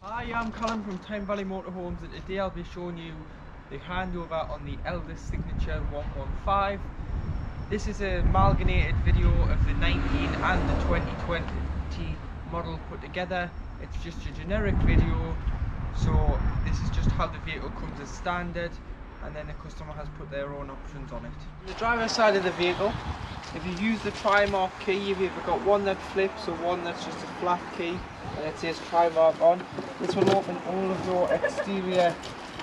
Hi, I'm Colin from Tyne Valley Motorhomes, and today I'll be showing you the handover on the Elddis Signature 115. This is an amalgamated video of the 19 and the 2020 model put together. It's just a generic video, so this is just how the vehicle comes as standard, and then the customer has put their own options on it. On the driver's side of the vehicle, if you use the tri-mark key, you've either got one that flips or one that's just a flat key and it says tri-mark on. This will open all of your exterior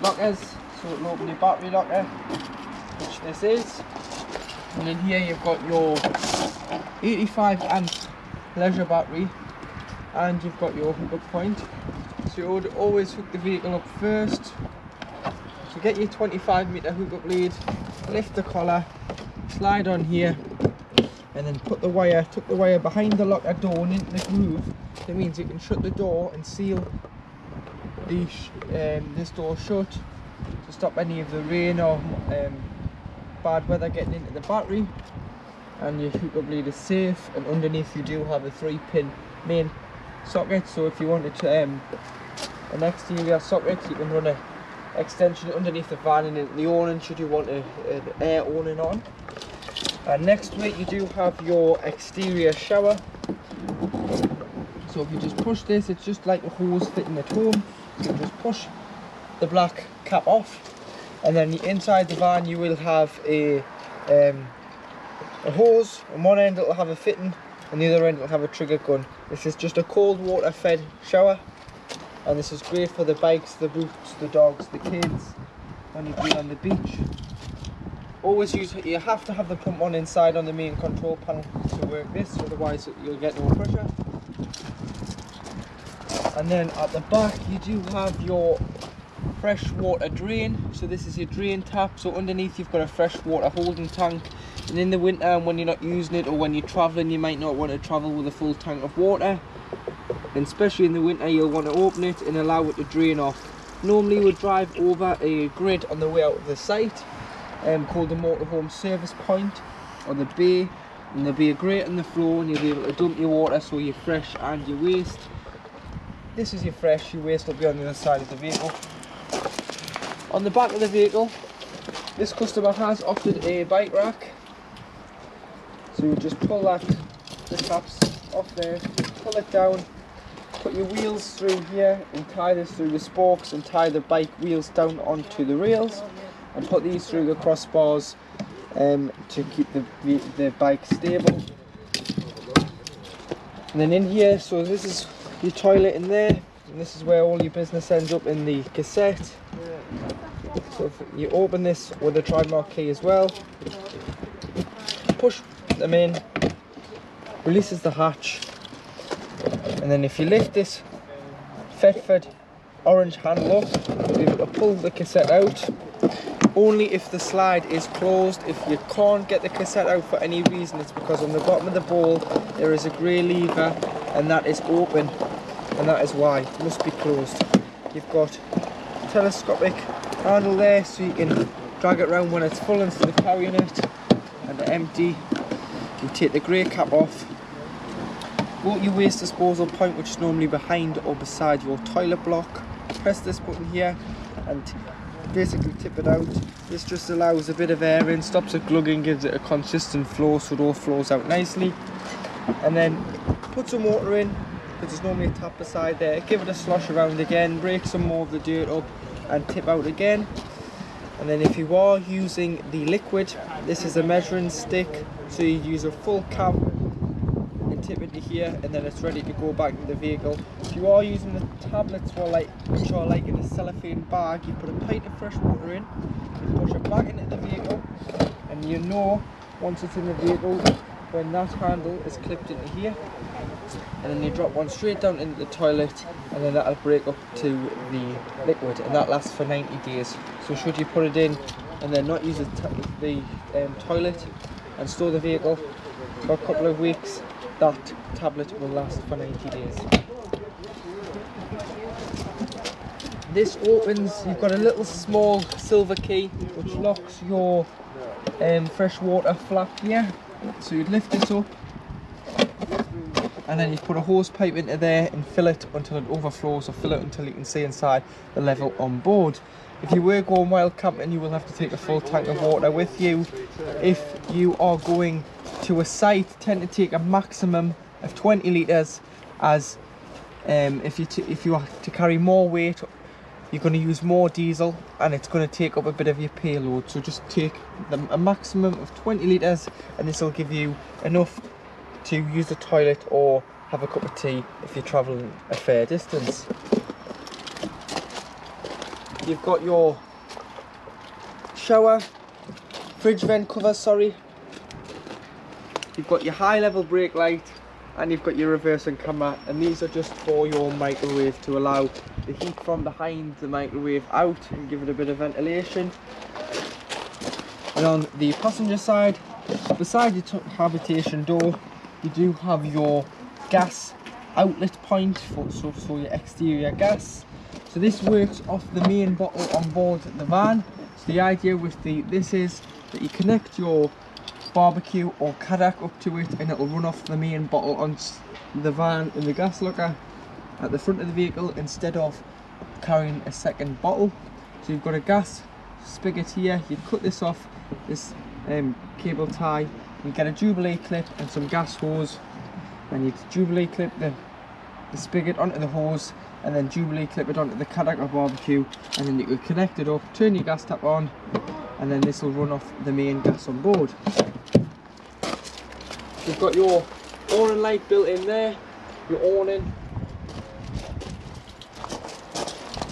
lockers, so it will open your battery locker, which this is. And in here you've got your 85 amp leisure battery, and you've got your hookup point. So you would always hook the vehicle up first. So get your 25 meter hookup lead, lift the collar, slide on here, and then tuck the wire behind the locker door and into the groove. That means you can shut the door and seal this door shut to stop any of the rain or bad weather getting into the battery. And your hookup lead is safe, and underneath you do have a 3-pin main socket, so if you wanted to an exterior socket, you can run an extension underneath the van and into the awning should you want an air awning on. And next to it you do have your exterior shower. So if you just push this, it's just like a hose fitting at home. So you just push the black cap off, and then inside the van you will have a hose. On one end it will have a fitting, and the other end it will have a trigger gun. This is just a cold water fed shower, and this is great for the bikes, the boots, the dogs, the kids when you've been on the beach. Always you have to have the pump on inside on the main control panel to work this, otherwise you'll get no pressure. And then at the back you do have your fresh water drain. So this is your drain tap, so underneath you've got a fresh water holding tank, and in the winter when you're not using it or when you're travelling, you might not want to travel with a full tank of water, and especially in the winter you'll want to open it and allow it to drain off. Normally we'll drive over a grid on the way out of the site called the motorhome service point or the bay, and there'll be a grate on the floor and you'll be able to dump your water, so your fresh and your waste. This is your fresh, your waste will be on the other side of the vehicle. On the back of the vehicle, this customer has opted a bike rack, so you just pull the caps off there, pull it down, put your wheels through here and tie this through the spokes and tie the bike wheels down onto the rails, and put these through the crossbars to keep the bike stable. And then in here, so this is your toilet in there, and this is where all your business ends up in the cassette. So if you open this with a tri-mark key as well, push them in, releases the hatch, and then if you lift this Thetford orange handle up, you'll be able to pull the cassette out. Only if the slide is closed. If you can't get the cassette out for any reason, it's because on the bottom of the bowl there is a grey lever and that is open, and that is why it must be closed. You've got a telescopic handle there, so you can drag it around when it's full instead of carrying it, and empty. You take the grey cap off, go to your waste disposal point, which is normally behind or beside your toilet block. Press this button here and basically tip it out. This just allows a bit of air in, stops it glugging, gives it a consistent flow so it all flows out nicely. And then put some water in, because there's normally a tap beside there, give it a slosh around again, break some more of the dirt up and tip out again. And then if you are using the liquid, this is a measuring stick, so you use a full cap and tip into here, and then it's ready to go back in the vehicle. If you are using the tablets which are like in a cellophane bag, you put a pint of fresh water in, you push it back into the vehicle, and you know once it's in the vehicle when that handle is clipped into here, and then you drop one straight down into the toilet, and then that'll break up to the liquid, and that lasts for 90 days. So should you put it in and then not use the toilet and store the vehicle for a couple of weeks, that tablet will last for 90 days. This opens, you've got a little small silver key which locks your freshwater flap here. So you'd lift this up, and then you put a hose pipe into there and fill it until it overflows, or fill it until you can see inside the level on board. If you were going wild camping, you will have to take a full tank of water with you. If you are going to a site, tend to take a maximum of 20 litres, as if you are to carry more weight, you're going to use more diesel and it's going to take up a bit of your payload. So just take a maximum of 20 litres, and this will give you enough to use the toilet or have a cup of tea if you're travelling a fair distance. You've got your fridge vent covers, sorry. You've got your high level brake light, and you've got your reversing camera, and these are just for your microwave to allow the heat from behind the microwave out and give it a bit of ventilation. And on the passenger side, beside your habitation door, you do have your gas outlet point for your exterior gas. So this works off the main bottle on board the van. So the idea with this is that you connect your barbecue or Kadak up to it, and it will run off the main bottle on the van in the gas locker at the front of the vehicle, instead of carrying a second bottle. So you've got a gas spigot here. You cut this off this cable tie, you get a Jubilee clip and some gas hose, and you Jubilee clip the spigot onto the hose, and then Jubilee clip it onto the Kadak or barbecue, and then you can connect it up, turn your gas tap on, and then this will run off the main gas on board. You've got your awning light built in there, your awning,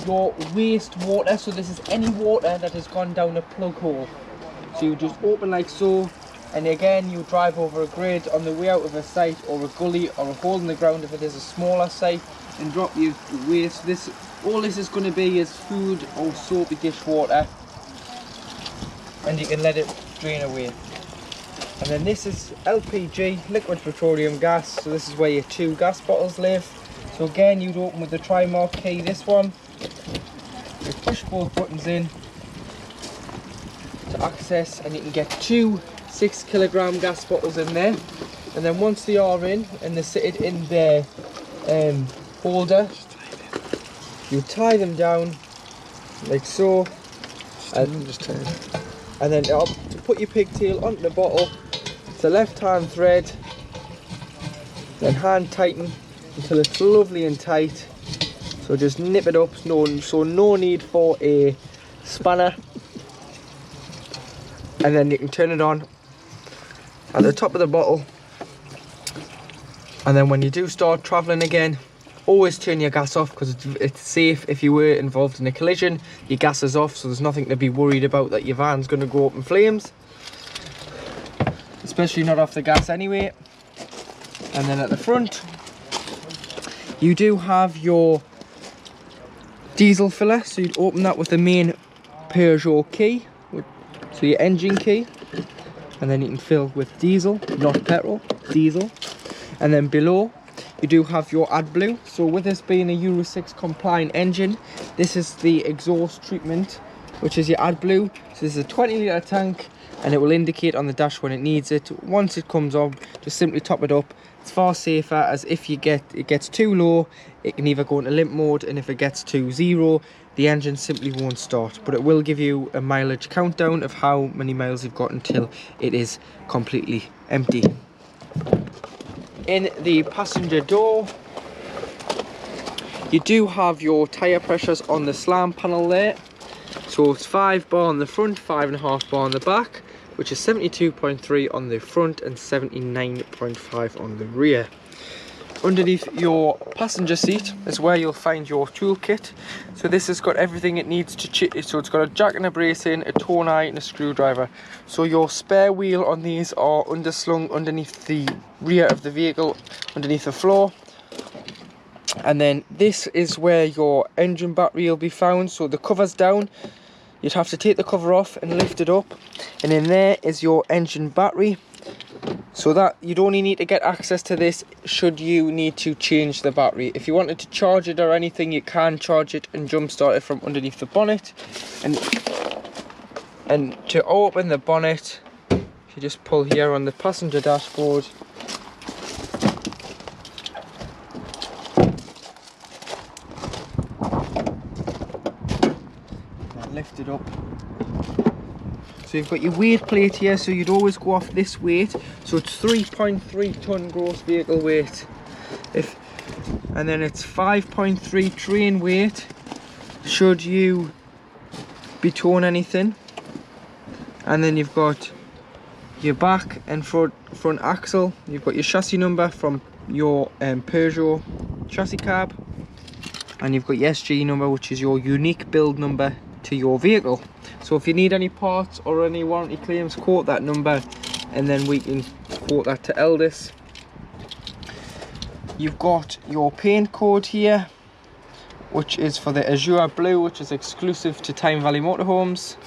your waste water. So this is any water that has gone down a plug hole. So you just open like so, and again you drive over a grid on the way out of a site, or a gully, or a hole in the ground if it is a smaller site, and drop your waste. All this is going to be is food or soapy dishwater, and you can let it drain away. And then this is LPG, liquid petroleum gas. So this is where your 2 gas bottles live. So again, you'd open with the tri-mark key, this one. You push both buttons in to access, and you can get 2 6-kilogram gas bottles in there. And then once they are in and they're seated in their holder, you tie them down like so, and then to put your pigtail onto the bottle, it's a left hand thread, then hand tighten until it's lovely and tight. So just nip it up, so no need for a spanner, and then you can turn it on at the top of the bottle. And then when you do start travelling again, always turn your gas off, because it's safe. If you were involved in a collision, your gas is off, so there's nothing to be worried about that your van's going to go up in flames, especially not off the gas anyway. And then at the front, you do have your diesel filler, so you'd open that with the main Peugeot key, so your engine key, and then you can fill with diesel, not petrol, diesel. And then below, you do have your AdBlue. So with this being a Euro 6 compliant engine, this is the exhaust treatment, which is your AdBlue. So this is a 20 litre tank, and it will indicate on the dash when it needs it. Once it comes on, just simply top it up. It's far safer, as if it gets too low, it can either go into limp mode, and if it gets to 0, the engine simply won't start. But it will give you a mileage countdown of how many miles you've got until it is completely empty. In the passenger door, you do have your tyre pressures on the slam panel there. So it's 5 bar on the front, 5.5 bar on the back, which is 72.3 on the front and 79.5 on the rear. Underneath your passenger seat is where you'll find your toolkit. So this has got everything it needs to so it's got a jack and a bracing, a torn eye, and a screwdriver. So your spare wheel on these are underslung underneath the rear of the vehicle, underneath the floor. And then this is where your engine battery will be found. So the cover's down, you'd have to take the cover off and lift it up, and in there is your engine battery. So that you'd only need to get access to this should you need to change the battery. If you wanted to charge it or anything, you can charge it and jump start it from underneath the bonnet. And to open the bonnet, you just pull here on the passenger dashboard, it up. So you've got your weight plate here, so you'd always go off this weight. So it's 3.3 ton gross vehicle weight. And then it's 5.3 train weight should you be towing anything. And then you've got your back and front axle. You've got your chassis number from your Peugeot chassis cab. And you've got your SG number, which is your unique build number to your vehicle. So if you need any parts or any warranty claims, quote that number and then we can quote that to Elddis. You've got your paint code here, which is for the Azure Blue, which is exclusive to Tyne Valley Motorhomes.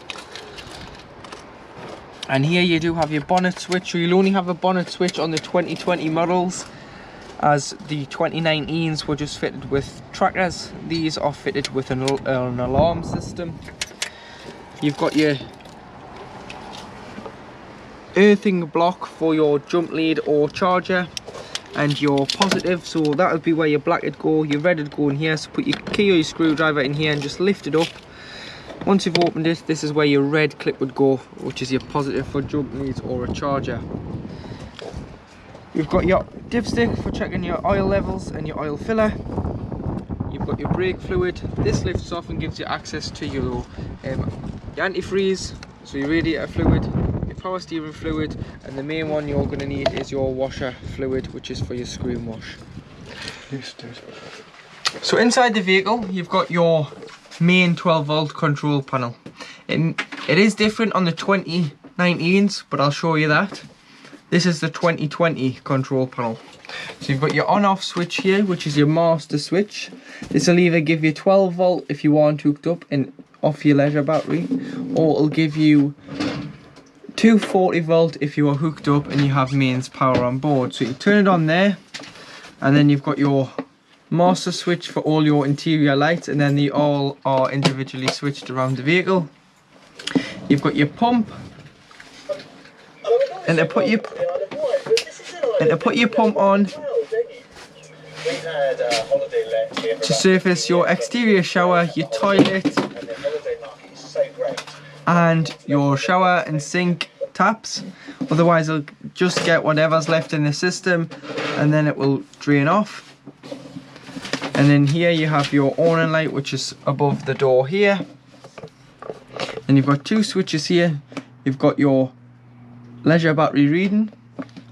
And here you do have your bonnet switch, so you'll only have a bonnet switch on the 2020 models, as the 2019s were just fitted with trackers. These are fitted with an alarm system. You've got your earthing block for your jump lead or charger, and your positive, so that would be where your black would go, your red would go in here. So put your key or your screwdriver in here and just lift it up. Once you've opened it, this is where your red clip would go, which is your positive for jump leads or a charger. You've got your dipstick for checking your oil levels and your oil filler. You've got your brake fluid. This lifts off and gives you access to your antifreeze, so your radiator fluid, your power steering fluid, and the main one you're going to need is your washer fluid, which is for your screen wash. So inside the vehicle you've got your main 12 volt control panel. It is different on the 2019s, but I'll show you that. This is the 2020 control panel. So you've got your on off switch here, which is your master switch. This will either give you 12 volt if you aren't hooked up and off your leisure battery, or it'll give you 240 volt if you are hooked up and you have mains power on board. So you turn it on there, and then you've got your master switch for all your interior lights, and then they all are individually switched around the vehicle. You've got your pump, and to put your pump on to surface your exterior shower, your toilet, and your shower and sink taps. Otherwise it'll just get whatever's left in the system and then it will drain off. And then here you have your awning light, which is above the door here. And you've got two switches here. You've got your leisure battery reading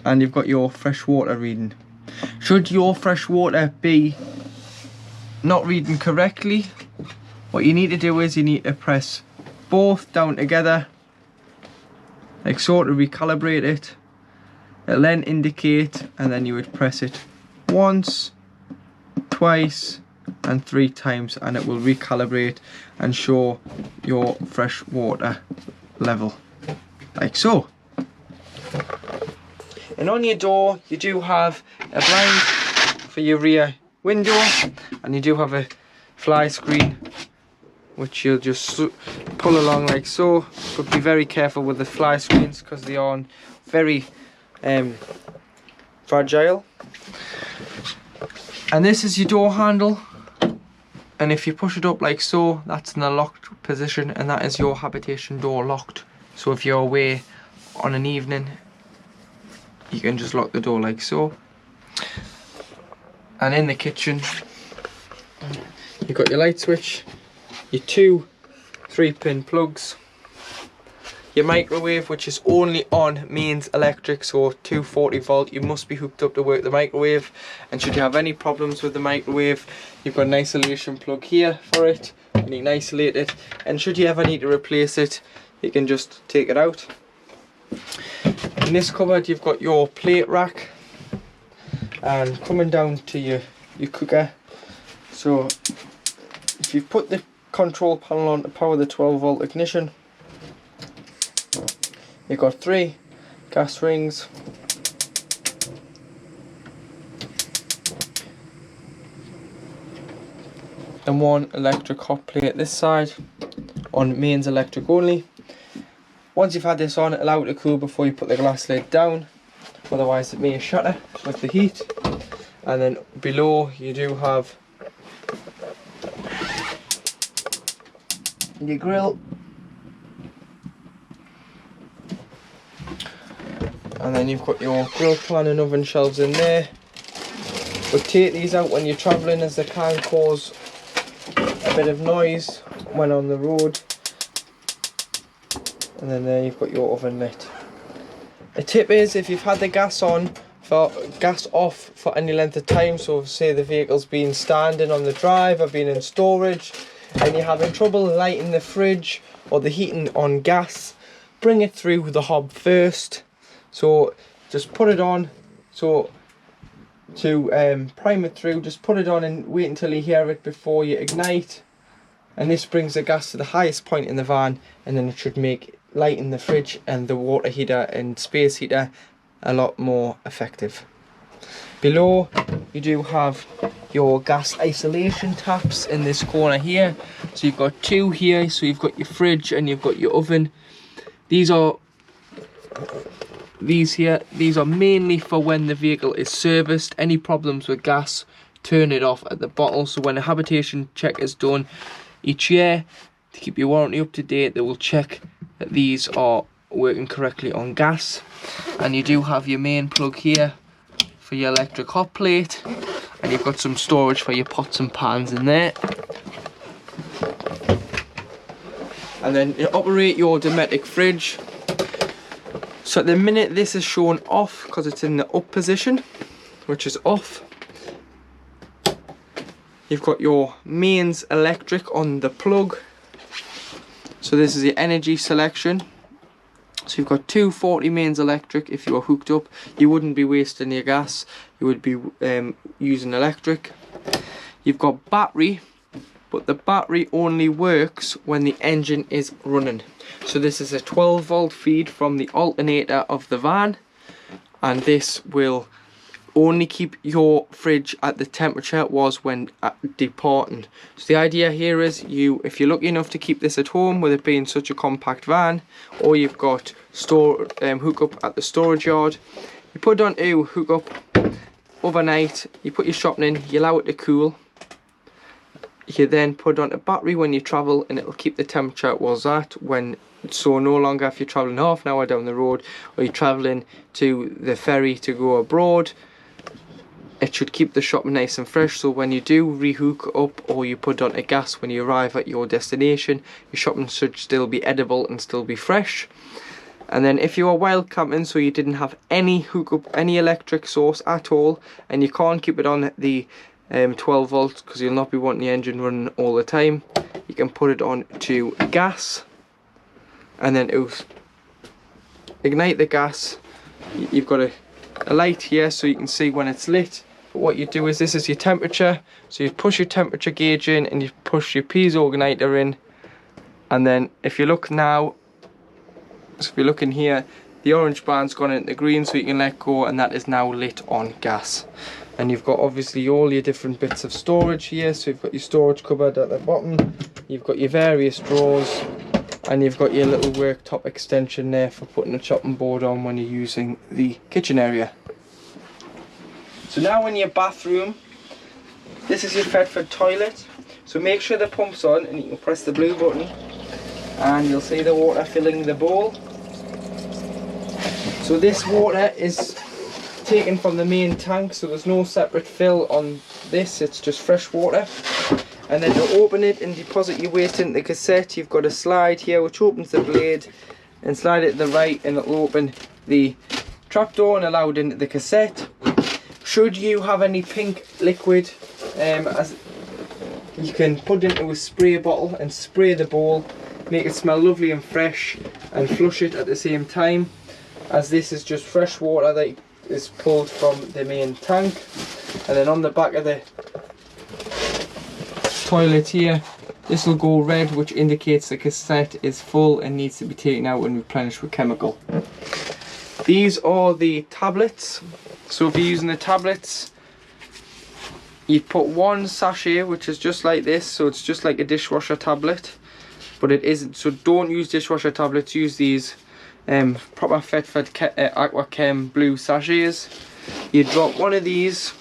and you've got your fresh water reading. Should your fresh water be not reading correctly, what you need to do is you need to press both down together like so to recalibrate it. It'll then indicate, and then you would press it once, twice and 3 times, and it will recalibrate and show your fresh water level like so. And on your door you do have a blind for your rear window, and you do have a fly screen which you'll just pull along like so, but be very careful with the fly screens because they are very fragile. And this is your door handle, and if you push it up like so, that's in the locked position, and that is your habitation door locked. So if you're away on an evening, you can just lock the door like so. And in the kitchen you've got your light switch, your 2 3-pin plugs, your microwave, which is only on mains electric, so 240 volt. You must be hooked up to work the microwave, and should you have any problems with the microwave, you've got an isolation plug here for it and you can isolate it, and should you ever need to replace it, you can just take it out. In this cupboard you've got your plate rack, and coming down to your cooker. So if you put the control panel on to power the 12 volt ignition, you've got 3 gas rings, and 1 electric hot plate this side on mains electric only. Once you've had this on, allow it to cool before you put the glass lid down, otherwise it may shatter with the heat. And then below you do have your grill And then you've got your grill pan and oven shelves in there. But take these out when you're travelling, as they can cause a bit of noise when on the road. And then there you've got your oven lit. A tip is, if you've had the gas off for any length of time, so say the vehicle's been standing on the drive or been in storage, and you're having trouble lighting the fridge or the heating on gas, bring it through the hob first. So just put it on. So to prime it through, just put it on and wait until you hear it before you ignite. And this brings the gas to the highest point in the van, and then it should make lighting the fridge and the water heater and space heater a lot more effective. Below you do have your gas isolation taps in this corner here. So you've got two here, so you've got your fridge and you've got your oven. These are mainly for when the vehicle is serviced. Any problems with gas, turn it off at the bottle. So when a habitation check is done each year, to keep your warranty up to date, they will check that these are working correctly on gas. And you do have your main plug here for your electric hot plate, and you've got some storage for your pots and pans in there. And then you operate your Dometic fridge. So at the minute this is shown off because it's in the up position, which is off. You've got your mains electric on the plug. So this is your energy selection. So you've got 240 mains electric. If you are hooked up, you wouldn't be wasting your gas, you would be using electric. You've got battery, but the battery only works when the engine is running. So this is a 12 volt feed from the alternator of the van, and this will only keep your fridge at the temperature it was when departing. So the idea here is, if you're lucky enough to keep this at home with it being such a compact van, or you've got hookup at the storage yard, you put it on to hook up overnight, you put your shopping in, you allow it to cool. You then put on a battery when you travel, and it'll keep the temperature it was at when. So no longer if you're travelling half an hour down the road, or you're travelling to the ferry to go abroad, it should keep the shopping nice and fresh. So when you do rehook up, or you put on a gas when you arrive at your destination, your shopping should still be edible and still be fresh. And then if you are wild camping, so you didn't have any hookup, any electric source at all, and you can't keep it on the 12 volts because you'll not be wanting the engine running all the time, you can put it on to gas, and then to ignite the gas, you've got a light here so you can see when it's lit. But what you do is, this is your temperature, so you push your temperature gauge in and you push your piezo igniter in, and then if you look now, so if you look in here, the orange band's gone into the green, so you can let go, and that is now lit on gas. And you've got obviously all your different bits of storage here. So you've got your storage cupboard at the bottom, you've got your various drawers, and you've got your little worktop extension there for putting a chopping board on when you're using the kitchen area. So now in your bathroom, this is your Thetford toilet. So make sure the pump's on, and you can press the blue button and you'll see the water filling the bowl. So this water is taken from the main tank, so there's no separate fill on this, it's just fresh water. And then to open it and deposit your waste into the cassette, you've got a slide here which opens the blade, and slide it to the right and it'll open the trapdoor and allow it into the cassette. Should you have any pink liquid, as you can put it into a spray bottle and spray the bowl, make it smell lovely and fresh, and flush it at the same time, as this is just fresh water that is pulled from the main tank. And then on the back of the toilet here, this will go red, which indicates the cassette is full and needs to be taken out and replenished with chemical. These are the tablets. So if you're using the tablets, you put one sachet, which is just like this, so it's just like a dishwasher tablet, but it isn't. So don't use dishwasher tablets, use these proper Thetford Aqua Chem blue sachets. You drop one of these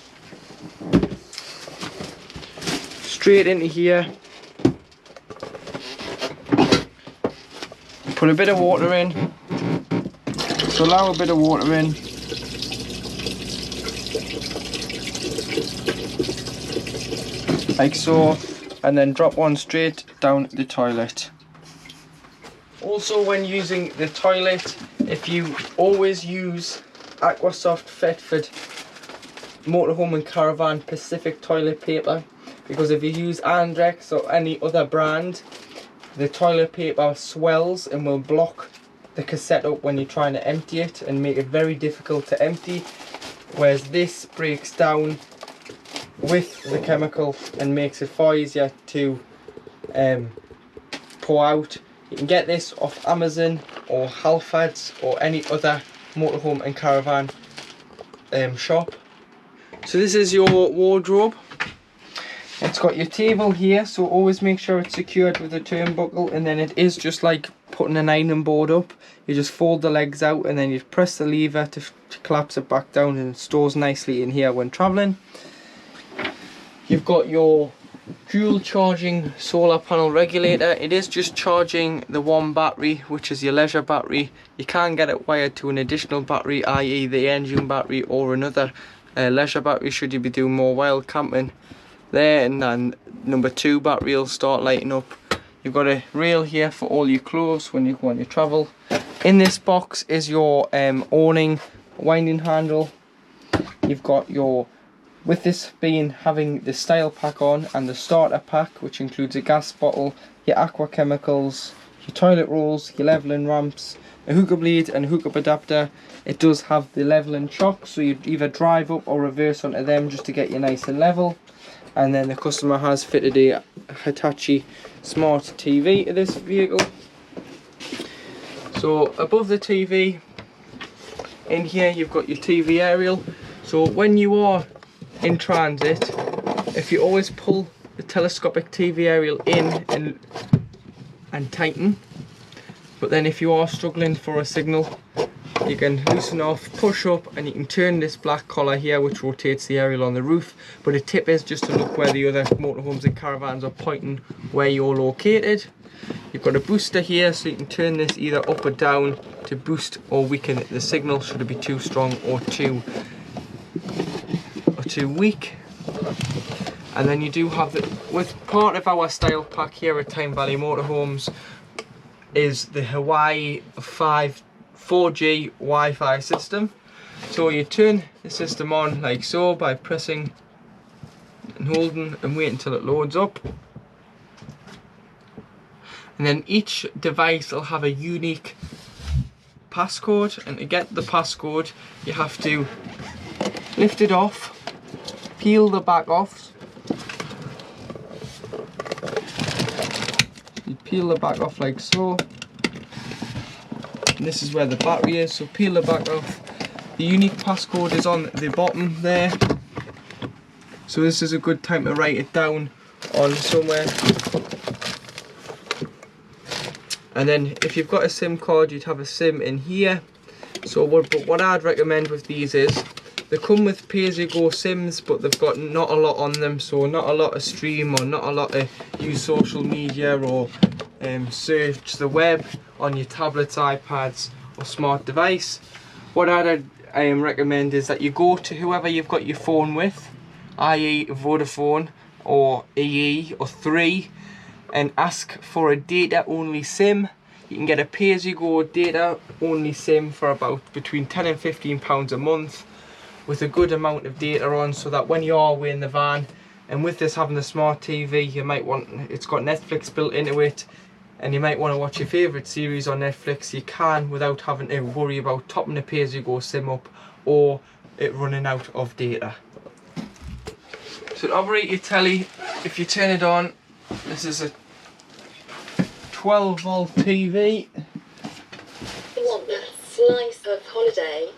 straight into here, put a bit of water in, So allow a bit of water in. Like so, and then drop one straight down the toilet. Also, when using the toilet, if you always use Aquasoft Thetford Motorhome and Caravan Pacific toilet paper, because if you use Andrex or any other brand, the toilet paper swells and will block the cassette up when you're trying to empty it and make it very difficult to empty, whereas this breaks down with the chemical and makes it far easier to pour out. You can get this off Amazon or Halfords or any other motorhome and caravan shop. So this is your wardrobe. It's got your table here, so always make sure it's secured with a turnbuckle, and then it is just like putting an ironing board up. You just fold the legs out and then you press the lever to collapse it back down, and it stores nicely in here when travelling. You've got your dual charging solar panel regulator. It is just charging the one battery, which is your leisure battery. You can get it wired to an additional battery, i.e. the engine battery or another leisure battery should you be doing more wild camping there, and then number 2 battery will start lighting up. You've got a rail here for all your clothes when you go on your travel. In this box is your awning winding handle. You've got your, with this being having the style pack on and the starter pack, which includes a gas bottle, your aqua chemicals, your toilet rolls, your leveling ramps, a hookup lead and a hookup adapter. It does have the leveling shocks, so you either drive up or reverse onto them just to get you nice and level. And then the customer has fitted a Hitachi smart TV to this vehicle. So above the TV, in here you've got your TV aerial. So when you are in transit, if you always pull the telescopic TV aerial in and tighten, but then if you are struggling for a signal, you can loosen off, push up, and you can turn this black collar here which rotates the aerial on the roof. But the tip is just to look where the other motorhomes and caravans are pointing where you're located. You've got a booster here, so you can turn this either up or down to boost or weaken the signal should it be too strong or too weak. And then you do have the, with part of our style pack here at Tyne Valley Motorhomes, is the Hawaii 4G Wi-Fi system. So you turn the system on like so by pressing and holding and wait until it loads up. And then each device will have a unique passcode, and to get the passcode you have to lift it off, peel the back off. You peel the back off like so. And this is where the battery is, so peel the back off. The unique passcode is on the bottom there, so this is a good time to write it down on somewhere. And then if you've got a SIM card, you'd have a SIM in here. So what I'd recommend with these is, they come with pay-as-you-go SIMs, but they've got not a lot on them, so not a lot of stream or not a lot of use social media or search the web on your tablets, iPads or smart device. What I'd recommend is that you go to whoever you've got your phone with, i.e. Vodafone or EE or 3, and ask for a data only SIM. You can get a pay-as-you-go data only SIM for about between £10 and £15 a month, with a good amount of data on, so that when you are away in the van, and with this having the smart TV, you might want, it's got Netflix built into it, and you might want to watch your favourite series on Netflix, you can without having to worry about topping the pay-as-you-go SIM up or it running out of data. So to operate your telly, if you turn it on, this is a 12-volt TV. You want that slice of holiday?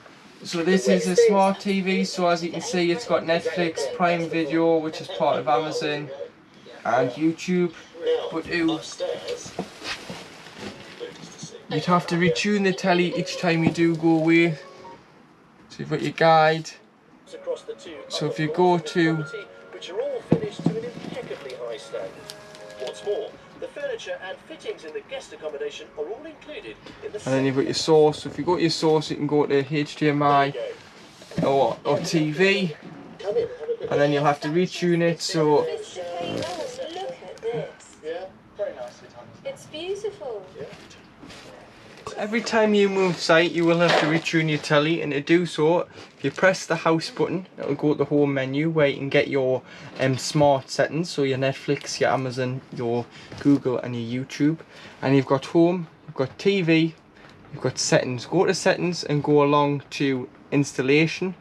So this is a smart TV, so as you can see it's got Netflix, Prime Video, which is part of Amazon, and YouTube. But you'd have to retune the telly each time you do go away. So you've got your guide. So if you go to What's more, the furniture and fittings in the guest accommodation are all included in the. And then you've got your source. So if you go to your source, you can go to HDMI or TV, and then you'll have to retune it. So Mr. K-Ross, look at this. Yeah, very nicely done. It's beautiful. Yeah. every time you move site, you will have to retune your telly, and to do so, if you press the house button, it'll go to the home menu where you can get your smart settings, so your Netflix, your Amazon, your Google and your YouTube. And you've got home, you've got TV, you've got settings. Go to settings and go along to installation,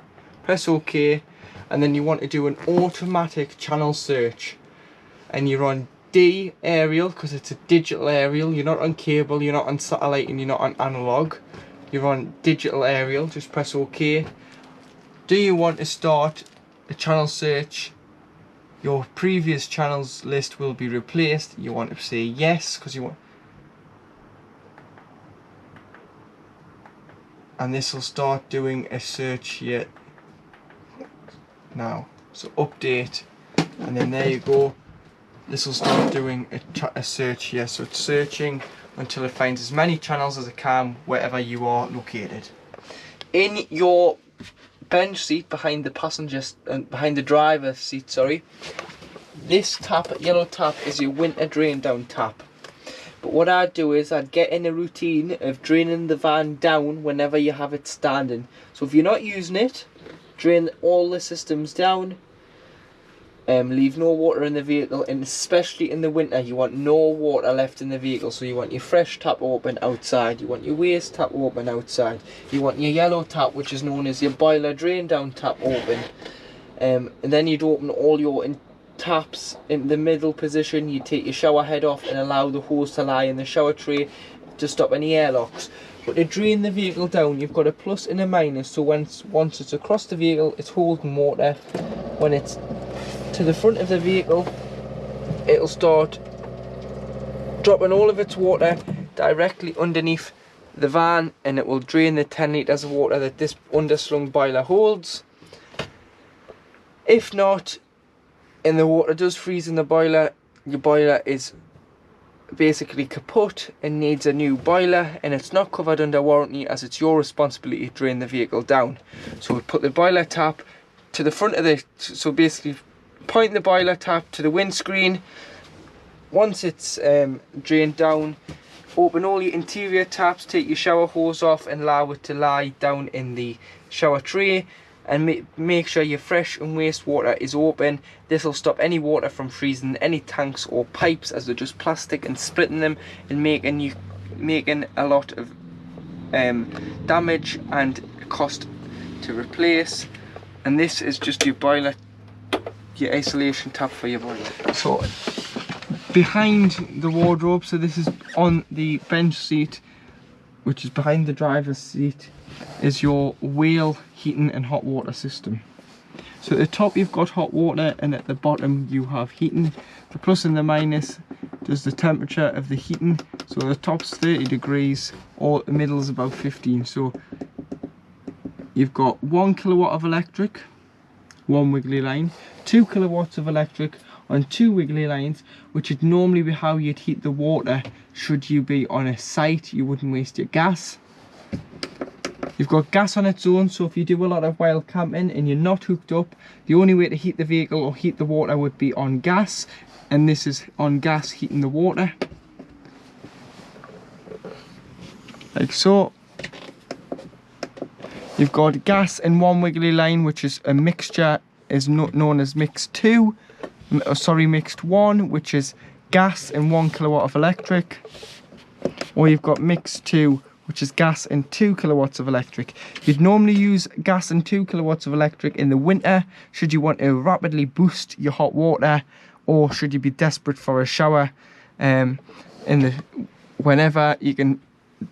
press OK, and then you want to do an automatic channel search, and you're on D aerial because it's a digital aerial. You're not on cable, you're not on satellite, and you're not on analog. You're on digital aerial. Just press OK. Do you want to start a channel search? Your previous channels list will be replaced. You want to say yes because you want, and this will start doing a search here now. So update, and then there you go. This will start doing a search here. So it's searching until it finds as many channels as it can wherever you are located. In your bench seat behind the behind the driver's seat, sorry, this tap, yellow tap, is your winter drain down tap. But what I'd do is I'd get in a routine of draining the van down whenever you have it standing. So if you're not using it, drain all the systems down. Leave no water in the vehicle, and especially in the winter you want no water left in the vehicle. So you want your fresh tap open outside, you want your waste tap open outside, you want your yellow tap, which is known as your boiler drain down tap, open. And then you'd open all your taps in the middle position. You take your shower head off and allow the hose to lie in the shower tray to stop any airlocks. But to drain the vehicle down, you've got a plus and a minus. So once it's across the vehicle, it's holding water. When it's to the front of the vehicle, it'll start dropping all of its water directly underneath the van, and it will drain the 10 litres of water that this underslung boiler holds. If not, and the water does freeze in the boiler, your boiler is basically kaput and needs a new boiler, and it's not covered under warranty, as it's your responsibility to drain the vehicle down. So we put the boiler tap to the front of the, so basically point the boiler tap to the windscreen. Once it's drained down, open all your interior taps, take your shower hose off and allow it to lie down in the shower tray, and make sure your fresh and wastewater is open. This will stop any water from freezing any tanks or pipes, as they're just plastic, and splitting them and making a lot of damage and cost to replace. And this is just your boiler, your isolation tap for your boiler. So behind the wardrobe, so this is on the bench seat, which is behind the driver's seat, is your wheel heating and hot water system. So at the top you've got hot water, and at the bottom you have heating. The plus and the minus does the temperature of the heating. So the top's 30 degrees, or the middle is about 15. So you've got 1 kilowatt of electric, 1 wiggly line, 2 kilowatts of electric on 2 wiggly lines, which would normally be how you'd heat the water should you be on a site. You wouldn't waste your gas. You've got gas on its own, so if you do a lot of wild camping and you're not hooked up, the only way to heat the vehicle or heat the water would be on gas, and this is on gas heating the water, like so. You've got gas in 1 wiggly line, which is a mixture, is known as mixed 1, which is gas and 1 kilowatt of electric. Or you've got mixed 2, which is gas and 2 kilowatts of electric. You'd normally use gas and 2 kilowatts of electric in the winter, should you want to rapidly boost your hot water, or should you be desperate for a shower. Whenever you can,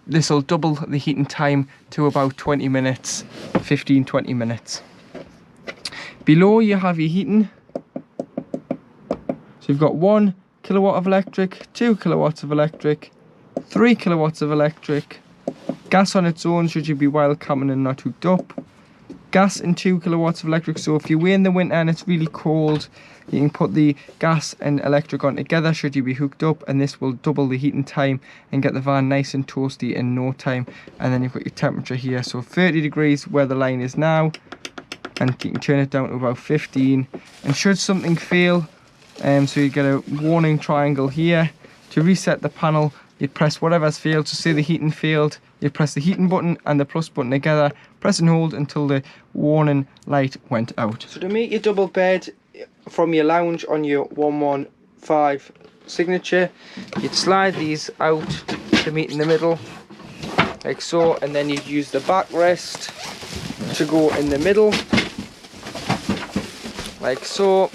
this will double the heating time to about 20 minutes, 15-20 minutes. Below you have your heating. So you've got 1 kilowatt of electric, 2 kilowatts of electric, 3 kilowatts of electric, gas on its own should you be wild camping and not hooked up, gas and 2 kilowatts of electric. So if you're in the winter and it's really cold, you can put the gas and electric on together should you be hooked up, and this will double the heating time and get the van nice and toasty in no time. And then you've got your temperature here, so 30 degrees where the line is now, and you can turn it down to about 15. And should something fail, so you get a warning triangle here. To reset the panel, you'd press whatever's failed. So say the heating failed, you'd press the heating button and the plus button together, press and hold until the warning light went out. So to make your double bed from your lounge on your 115 Signature, you'd slide these out to meet in the middle, like so, and then you'd use the backrest to go in the middle, like so.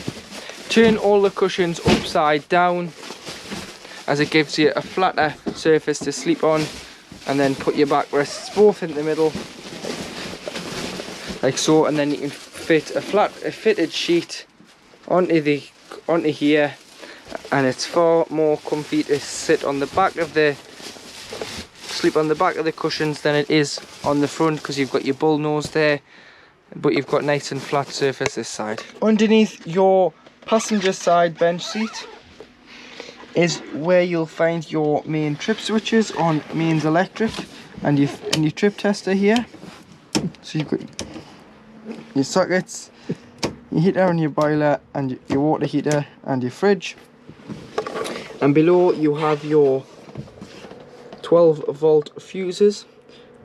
Turn all the cushions upside down, as it gives you a flatter surface to sleep on, and then put your backrests both in the middle, like so, and then you can fit a fitted sheet onto here, and it's far more comfy to sit on the back of the sleep on the back of the cushions than it is on the front, because you've got your bull nose there, but you've got nice and flat surface this side. Underneath your passenger side bench seat is where you'll find your main trip switches on mains electric, and your trip tester here. So you've got your sockets, your heater and your boiler, and your water heater and your fridge. And below you have your 12-volt fuses,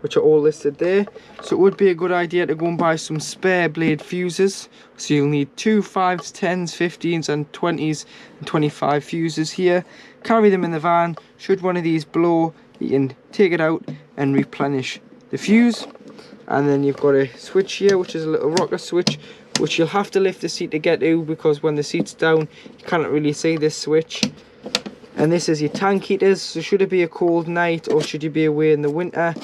which are all listed there. So it would be a good idea to go and buy some spare blade fuses. So you'll need 2 5s, 10s, 15s and 20s and 25 fuses here. Carry them in the van. Should one of these blow, you can take it out and replenish the fuse. And then you've got a switch here, which is a little rocker switch, which you'll have to lift the seat to get to, because when the seat's down you cannot really see this switch. And this is your tank heaters. So should it be a cold night or should you be away in the winter,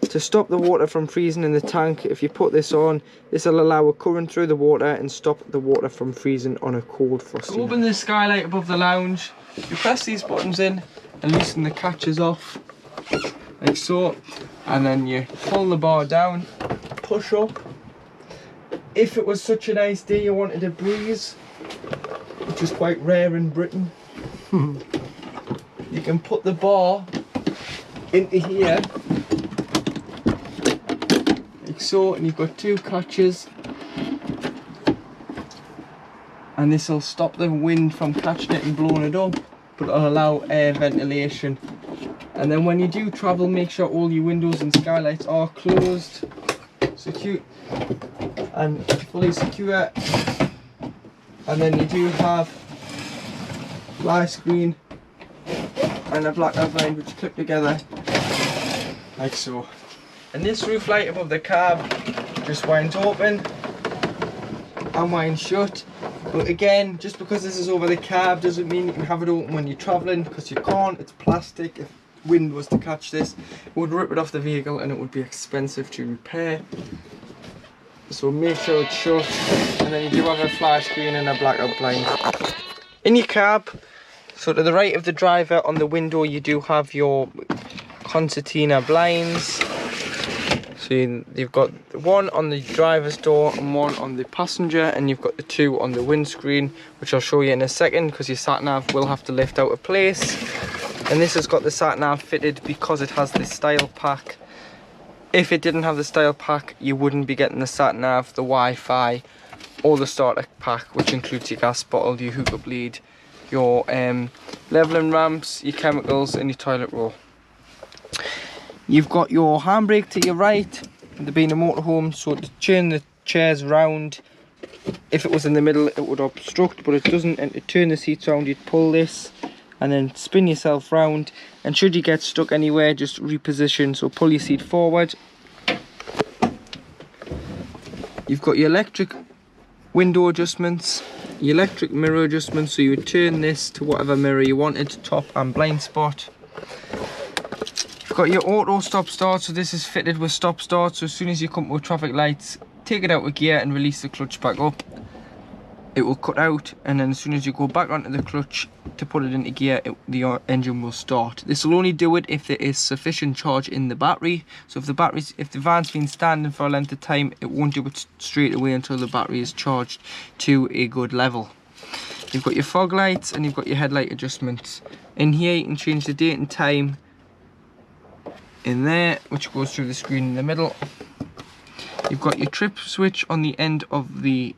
to stop the water from freezing in the tank, if you put this on, this will allow a current through the water and stop the water from freezing on a cold frosty night. Open the skylight above the lounge, you press these buttons in and loosen the catches off, like so, and then you pull the bar down, push up. If it was such a nice day you wanted a breeze, which is quite rare in Britain, you can put the bar into here, like so, and you've got 2 catches, and this will stop the wind from catching it and blowing it up, but it'll allow air ventilation. And then when you do travel, make sure all your windows and skylights are closed, secure and fully secure. And then you do have light screen and a black outline which clip together like so. And this roof light above the cab just winds open and winds shut. But again, just because this is over the cab doesn't mean you can have it open when you're travelling, because you can't. It's plastic. If wind was to catch this, it would rip it off the vehicle and it would be expensive to repair. So make sure it's shut, and then you do have a flash screen and a blackout blind. In your cab, so to the right of the driver on the window, you do have your concertina blinds. So you've got one on the driver's door and one on the passenger, and you've got the 2 on the windscreen, which I'll show you in a second, because your sat nav will have to lift out of place. And this has got the sat nav fitted because it has this style pack. If it didn't have the style pack, you wouldn't be getting the sat nav, the Wi-Fi, or the starter pack, which includes your gas bottle, your hookup lead, your leveling ramps, your chemicals, and your toilet roll. You've got your handbrake to your right, there being a motorhome, so to turn the chairs round, if it was in the middle it would obstruct, but it doesn't. And to turn the seats round, you'd pull this and then spin yourself round, and should you get stuck anywhere, just reposition, so pull your seat forward. You've got your electric window adjustments, your electric mirror adjustments, so you would turn this to whatever mirror you wanted, top and blind spot. You've got your auto stop start, so this is fitted with stop start, so as soon as you come to traffic lights, take it out of gear and release the clutch back up. it will cut out, and then as soon as you go back onto the clutch to put it into gear, the engine will start. This will only do it if there is sufficient charge in the battery. So if the van's been standing for a length of time, it won't do it straight away until the battery is charged to a good level. You've got your fog lights and you've got your headlight adjustments. In here you can change the date and time in there, which goes through the screen in the middle. You've got your trip switch on the end of the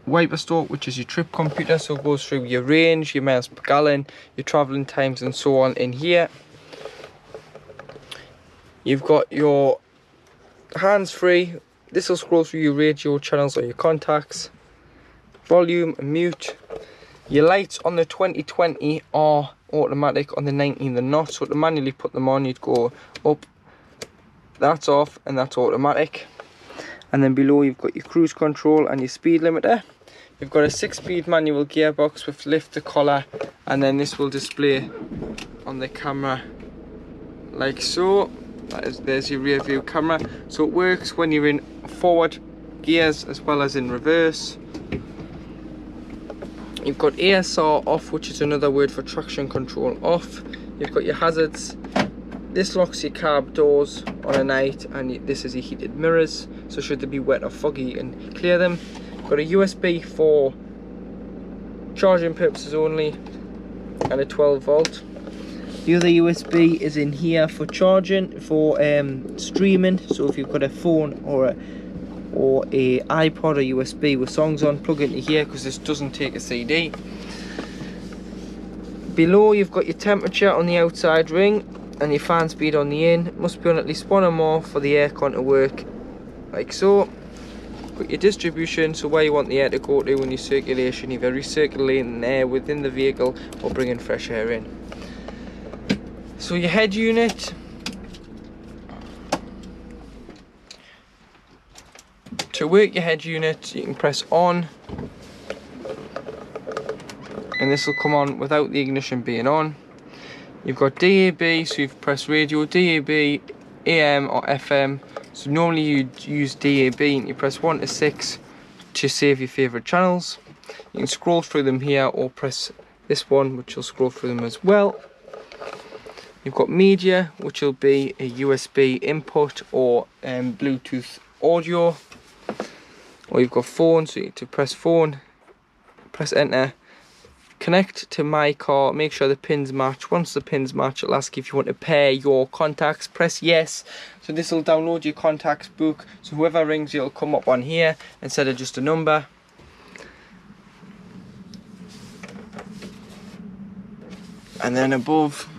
wiper stalk, which is your trip computer, so it goes through your range, your miles per gallon, your travelling times and so on in here. You've got your hands-free. This will scroll through your radio channels or your contacts, volume and mute. Your lights on the 2020 are automatic, on the 19 they're not, so to manually put them on you'd go up, that's off, and that's automatic. And then below you've got your cruise control and your speed limiter. You've got a 6-speed manual gearbox with lift the collar, and then this will display on the camera like so. There's your rear view camera. So it works when you're in forward gears as well as in reverse. You've got ASR off, which is another word for traction control off. You've got your hazards. This locks your cab doors on a night, and this is your heated mirrors, so should they be wet or foggy you can clear them. Got a USB for charging purposes only, and a 12 volt. The other USB is in here for charging, for streaming. So if you've got a phone or a iPod or USB with songs on, plug into here, because this doesn't take a CD. Below you've got your temperature on the outside ring and your fan speed on the in. It must be on at least one or more for the aircon to work, like so. Got your distribution, so where you want the air to go to when your circulation, either recirculating air within the vehicle or bringing fresh air in. So your head unit, to work your head unit you can press on, and this will come on without the ignition being on. You've got DAB, so you've pressed radio, DAB, AM or FM. So normally you'd use DAB and you press 1 to 6 to save your favourite channels. You can scroll through them here or press this one, which will scroll through them as well. You've got media, which will be a USB input or Bluetooth audio. Or you've got phone, so you need to press phone, press enter. Connect to my car, make sure the pins match. Once the pins match, it'll ask if you want to pair your contacts. Press yes. So this will download your contacts book, so whoever rings you will come up on here instead of just a number. And then above,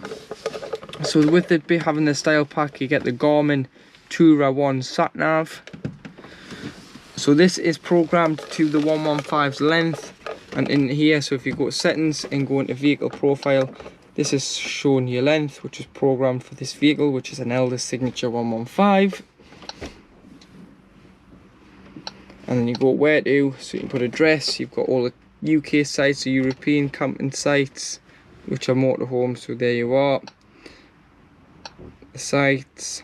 so with it having the style pack, you get the Garmin Tura 1 sat nav. So this is programmed to the 115's length. And in here, so if you go to settings and go into vehicle profile, this is showing your length, which is programmed for this vehicle, which is an Elddis Signature 115. And then you go where to, so you can put address. You've got all the UK sites, the European camping sites, which are motorhomes, so there you are. The sites,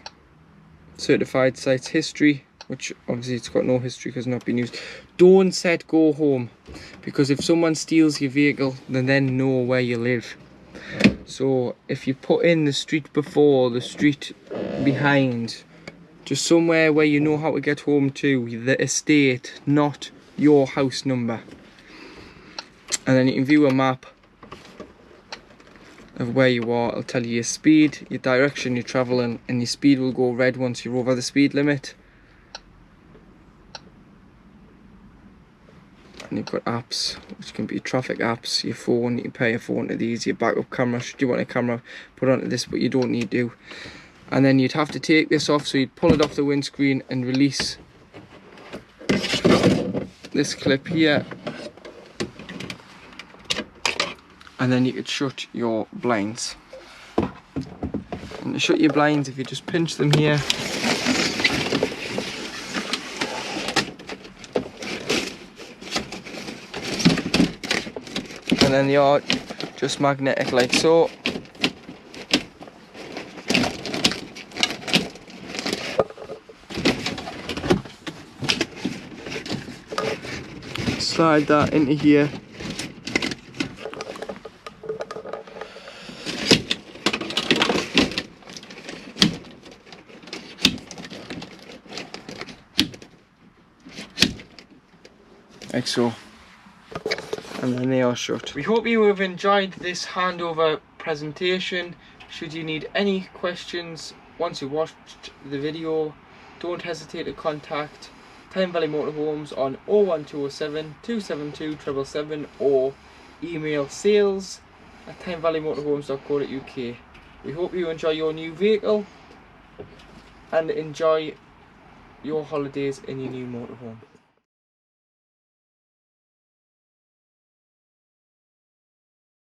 certified sites history, which obviously it's got no history because it's not been used. Don't set go home, because if someone steals your vehicle, then know where you live. So if you put in the street before, the street behind, just somewhere where you know how to get home to, the estate, not your house number. And then you can view a map of where you are. It'll tell you your speed, your direction you're travelling, and your speed will go red once you're over the speed limit. And you've got apps, which can be traffic apps, your phone, you can pair your phone to these, your backup camera, should you want a camera, put onto this, but you don't need to. And then you'd have to take this off, so you'd pull it off the windscreen and release this clip here. And then you could shut your blinds. And to shut your blinds, if you just pinch them here, and then they are just magnetic like so. slide that into here. Like so. And then they are shut. We hope you have enjoyed this handover presentation. Should you need any questions once you watched the video, don't hesitate to contact Tyne Valley Motorhomes on 01207 272 777 or email sales@tynevalleymotorhomes.co.uk. We hope you enjoy your new vehicle and enjoy your holidays in your new motorhome.